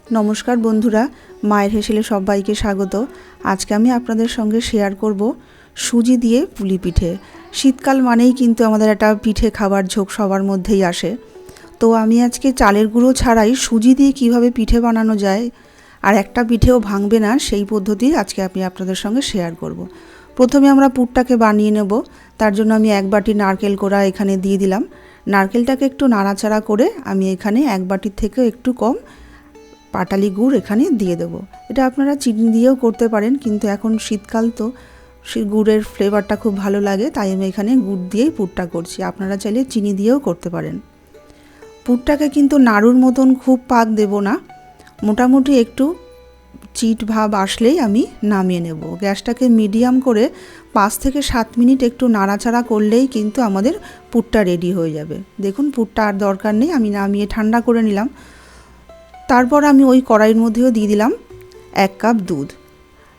नमस्कार बंधुरा माয়ের হেসেলে সবাইকে স্বাগত। আজকে আমি আপনাদের সঙ্গে শেয়ার করব সুজি দিয়ে পুলি পিঠে। শীতকাল মানেই কিন্তু আমাদের একটা পিঠে খাবার ঝোঁক সবার মধ্যেই আসে। তো আমি আজকে চালের গুঁড়ো ছাড়াই সুজি দিয়ে কিভাবে পিঠে বানানো যায় আর একটা পিঠেও ভাঙবে না সেই পদ্ধতি আজকে আমি আপনাদের সঙ্গে শেয়ার করব। প্রথমে আমরা পুরটাকে বানিয়ে নেব। তার জন্য আমি এক বাটি নারকেল কোড়া এখানে দিয়ে দিলাম। নারকেলটাকে একটু নাড়াচাড়া করে আমি এখানে এক বাটির থেকে একটু কম পাটালি গুড় এখানে দিয়ে দেবো। এটা আপনারা চিনি দিয়েও করতে পারেন, কিন্তু এখন শীতকাল তো সেই গুড়ের ফ্লেভারটা খুব ভালো লাগে, তাই আমি এখানে গুড় দিয়েই পুরটা করছি। আপনারা চাইলে চিনি দিয়েও করতে পারেন। পুরটাকে কিন্তু নাড়ুর মতন খুব পাক দেব না, মোটামুটি একটু চিট ভাব আসলেই আমি নামিয়ে নেব। গ্যাসটাকে মিডিয়াম করে 5 থেকে 7 মিনিট একটু নাড়াচাড়া করলেই কিন্তু আমাদের পুরটা রেডি হয়ে যাবে। দেখুন পুরটা আর দরকার নেই, আমি নামিয়ে ঠান্ডা করে নিলাম। তারপর আমি ওই কড়াইয়ের মধ্যেও দিয়ে দিলাম 1 কাপ দুধ।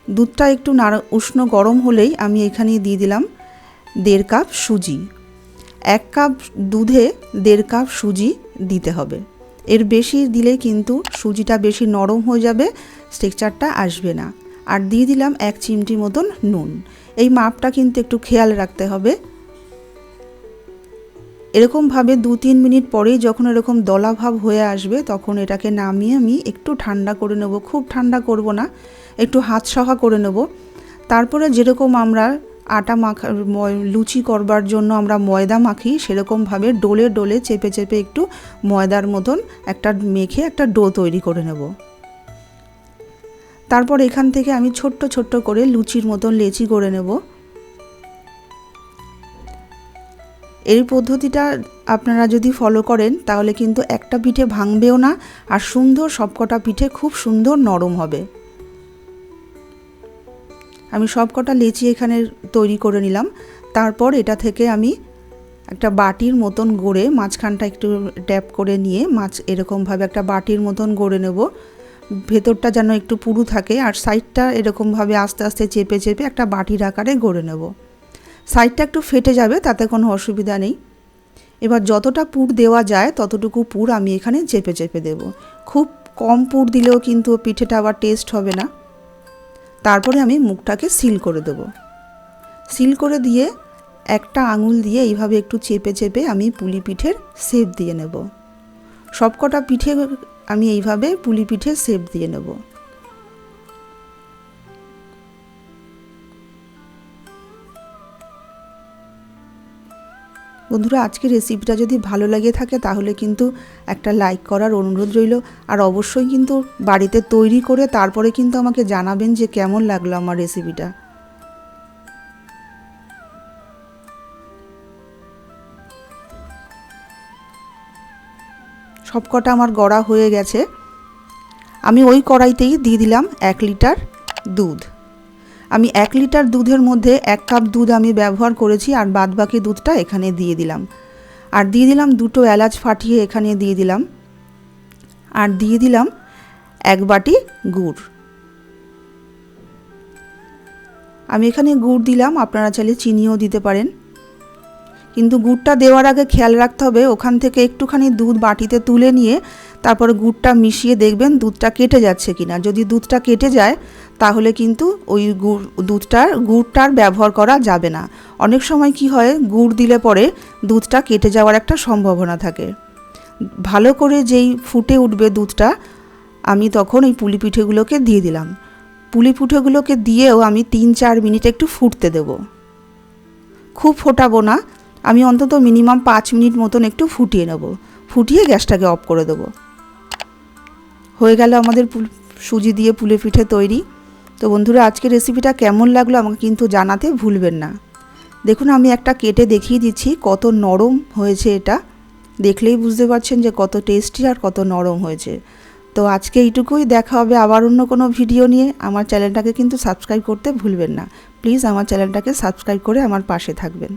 দুধটা একটু উষ্ণ গরম হলেই আমি এখানে দিয়ে দিলাম 1.5 কাপ সুজি। 1 কাপ দুধে 1.5 কাপ সুজি দিতে হবে। এর বেশি দিলে কিন্তু সুজিটা বেশি নরম হয়ে যাবে, টেক্সচারটা আসবে না। আর দিয়ে দিলাম 1 চিমটি মতন নুন। এই মাপটা কিন্তু একটু খেয়াল রাখতে হবে। এরকমভাবে 2-3 মিনিট পরেই যখন এরকম দলা ভাব হয়ে আসবে তখন এটাকে নামিয়ে আমি একটু ঠান্ডা করে নেব। খুব ঠান্ডা করব না, একটু হাত সহা করে নেব। তারপরে যেরকম আমরা আটা মাখা লুচি করবার জন্য আমরা ময়দা মাখি, সেরকমভাবে ডোলে ডোলে চেপে চেপে একটু ময়দার মতন একটা মেখে একটা ডো তৈরি করে নেব। তারপর এখান থেকে আমি ছোট্ট ছোট্ট করে লুচির মতন লেচি করে নেব। এই পদ্ধতিটা আপনারা যদি ফলো করেন তাহলে কিন্তু একটা পিঠে ভাঙবেও না, আর সুন্দর সবকটা পিঠে খুব সুন্দর নরম হবে। আমি সবকটা লেচি এখানে তৈরি করে নিলাম। তারপর এটা থেকে আমি একটা বাটির মতন গড়ে মাঝখানটা একটু ট্যাপ করে নিয়ে এরকমভাবে একটা বাটির মতন গড়ে নেব। ভেতরটা যেন একটু পুরু থাকে আর সাইডটা এরকমভাবে আস্তে আস্তে চেপে চেপে একটা বাটির আকারে গড়ে নেব। সাইডটা একটু ফেটে যাবে, তাতে কোনো অসুবিধা নেই। এবার যতটা পুর দেওয়া যায় ততটুকু পুর আমি এখানে চেপে চেপে দেব। খুব কম পুর দিলেও কিন্তু পিঠেটা আবার টেস্ট হবে না। তারপরে আমি মুখটাকে সিল করে দেব। সিল করে দিয়ে একটা আঙুল দিয়ে এইভাবে একটু চেপে চেপে আমি পুলি পিঠের শেপ দিয়ে নেব। সবকটা পিঠে আমি এইভাবে পুলি পিঠের শেপ দিয়ে নেব। বন্ধুরা, আজকের রেসিপিটা যদি ভালো লাগে থাকে তাহলে কিন্তু একটা লাইক করার অনুরোধ রইল। আর অবশ্যই কিন্তু বাড়িতে তৈরি করে তারপরে কিন্তু আমাকে জানাবেন যে কেমন লাগলো আমার রেসিপিটা। সবকটা আমার গড়া হয়ে গেছে। আমি ওই কড়াইতেই দিয়ে দিলাম 1 লিটার দুধ। আমি 1 লিটার দুধের মধ্যে 1 কাপ দুধ আমি ব্যবহার করেছি, আর বাদবাকি দুধটা এখানে দিয়ে দিলাম। আর দিয়ে দিলাম 2টো এলাচ ফাটিয়ে এখানে দিয়ে দিলাম। আর দিয়ে দিলাম 1 বাটি গুড়। আমি এখানে গুড় দিলাম, আপনারা চাইলে চিনিও দিতে পারেন। কিন্তু গুড়টা দেওয়ার আগে খেয়াল রাখতে হবে ওখান থেকে একটুখানি দুধ বাটিতে তুলে নিয়ে তারপরে গুড়টা মিশিয়ে দেখবেন দুধটা কেটে যাচ্ছে কিনা। যদি দুধটা কেটে যায় তাহলে কিন্তু ওই গুড়টার ব্যবহার করা যাবে না। অনেক সময় কি হয়, গুড় দিলে পরে দুধটা কেটে যাওয়ার একটা সম্ভাবনা থাকে। ভালো করে যেই ফুটে উঠবে দুধটা, আমি তখন এই পুলি পিঠেগুলোকে দিয়ে দিলাম। পুলি পিঠেগুলোকে দিয়েও আমি 3-4 মিনিট একটু ফুটতে দেব। খুব ফোটাবো না, আমি অন্তত মিনিমাম 5 মিনিট মতন একটু ফুটিয়ে নেব। ফুটিয়ে গ্যাসটাকে অফ করে দেব। হয়ে গেল আমাদের সুজি দিয়ে পুলি পিঠে তৈরি। তো বন্ধুরা, আজকের রেসিপিটা কেমন লাগলো আমাকে কিন্তু জানাতে ভুলবেন না। দেখুন আমি একটা কেটে দেখিয়ে দিচ্ছি কত নরম হয়েছে। এটা দেখলেই বুঝতে পারছেন যে কত টেস্টি আর কত নরম হয়েছে। তো আজকে এইটুকুই, দেখা হবে আবার অন্য কোনো ভিডিও নিয়ে। আমার চ্যানেলটাকে কিন্তু সাবস্ক্রাইব করতে ভুলবেন না। প্লিজ আমার চ্যানেলটাকে সাবস্ক্রাইব করে আমার পাশে থাকবেন।